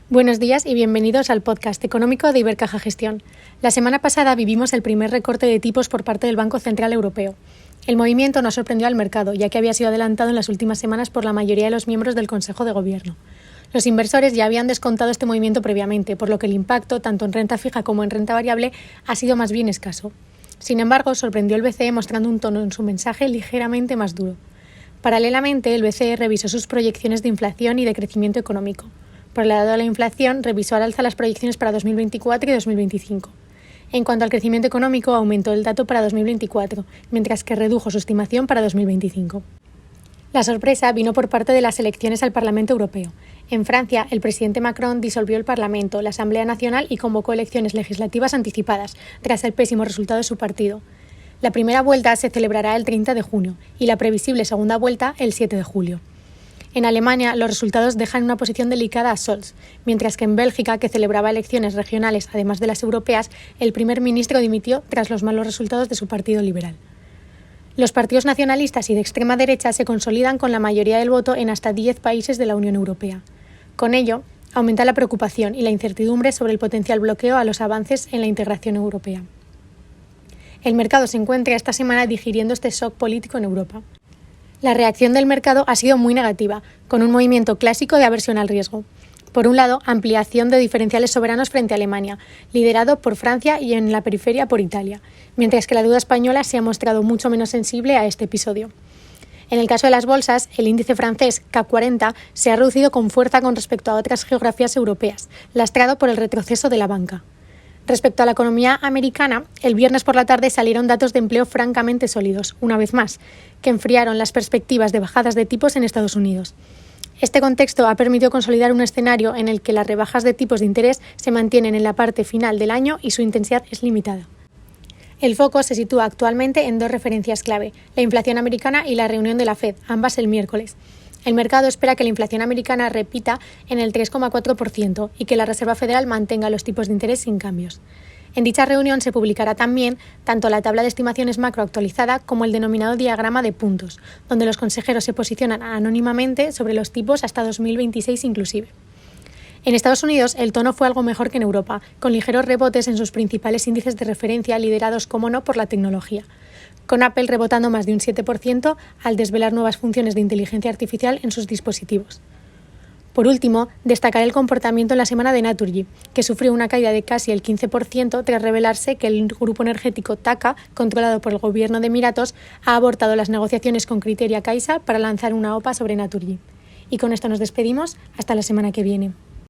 Buenos días y bienvenidos al podcast económico de Ibercaja Gestión. La semana pasada vivimos el primer recorte de tipos por parte del Banco Central Europeo. El movimiento no sorprendió al mercado, ya que había sido adelantado en las últimas semanas por la mayoría de los miembros del Consejo de Gobierno. Los inversores ya habían descontado este movimiento previamente, por lo que el impacto, tanto en renta fija como en renta variable, ha sido más bien escaso. Sin embargo, sorprendió el BCE mostrando un tono en su mensaje ligeramente más duro. Paralelamente, el BCE revisó sus proyecciones de inflación y de crecimiento económico. Por el lado de la inflación, revisó al alza las proyecciones para 2024 y 2025. En cuanto al crecimiento económico, aumentó el dato para 2024, mientras que redujo su estimación para 2025. La sorpresa vino por parte de las elecciones al Parlamento Europeo. En Francia, el presidente Macron disolvió el Parlamento, la Asamblea Nacional y convocó elecciones legislativas anticipadas, tras el pésimo resultado de su partido. La primera vuelta se celebrará el 30 de junio y la previsible segunda vuelta el 7 de julio. En Alemania, los resultados dejan una posición delicada a Scholz, mientras que en Bélgica, que celebraba elecciones regionales además de las europeas, el primer ministro dimitió tras los malos resultados de su partido liberal. Los partidos nacionalistas y de extrema derecha se consolidan con la mayoría del voto en hasta 10 países de la Unión Europea. Con ello, aumenta la preocupación y la incertidumbre sobre el potencial bloqueo a los avances en la integración europea. El mercado se encuentra esta semana digiriendo este shock político en Europa. La reacción del mercado ha sido muy negativa, con un movimiento clásico de aversión al riesgo. Por un lado, ampliación de diferenciales soberanos frente a Alemania, liderado por Francia y en la periferia por Italia, mientras que la deuda española se ha mostrado mucho menos sensible a este episodio. En el caso de las bolsas, el índice francés CAC 40 se ha reducido con fuerza con respecto a otras geografías europeas, lastrado por el retroceso de la banca. Respecto a la economía americana, el viernes por la tarde salieron datos de empleo francamente sólidos, una vez más, que enfriaron las perspectivas de bajadas de tipos en Estados Unidos. Este contexto ha permitido consolidar un escenario en el que las rebajas de tipos de interés se mantienen en la parte final del año y su intensidad es limitada. El foco se sitúa actualmente en dos referencias clave, la inflación americana y la reunión de la Fed, ambas el miércoles. El mercado espera que la inflación americana repita en el 3,4% y que la Reserva Federal mantenga los tipos de interés sin cambios. En dicha reunión se publicará también tanto la tabla de estimaciones macro actualizada como el denominado diagrama de puntos, donde los consejeros se posicionan anónimamente sobre los tipos hasta 2026 inclusive. En Estados Unidos, el tono fue algo mejor que en Europa, con ligeros rebotes en sus principales índices de referencia liderados, como no, por la tecnología, con Apple rebotando más de un 7% al desvelar nuevas funciones de inteligencia artificial en sus dispositivos. Por último, destacaré el comportamiento en la semana de Naturgy, que sufrió una caída de casi el 15% tras revelarse que el grupo energético TAQA, controlado por el gobierno de Emiratos, ha abortado las negociaciones con Criteria Caixa para lanzar una OPA sobre Naturgy. Y con esto nos despedimos, hasta la semana que viene.